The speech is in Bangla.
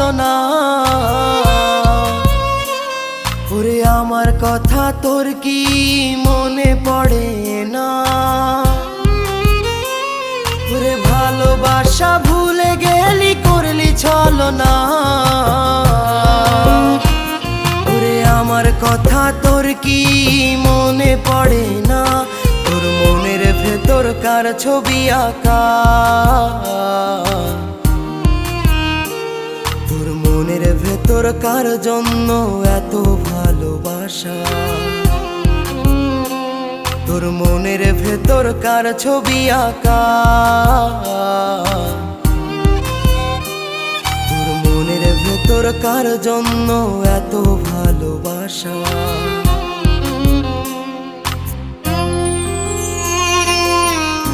ছলনা। ওরে আমার কথা তোর কি মনে পড়ে না? ওরে ভালোবাসা ভুলে গেলি, করলি ছলনা। ওরে আমার কথা তোর কি মনে পড়ে না? তোর মনের ভেতর কার ছবি আঁকা? তোর মনের ভেতর কার জন্য এত ভালোবাসা? তোর মনের ভেতর কার ছবি আঁকা? তোর মনের ভেতর কার জন্য এত ভালোবাসা?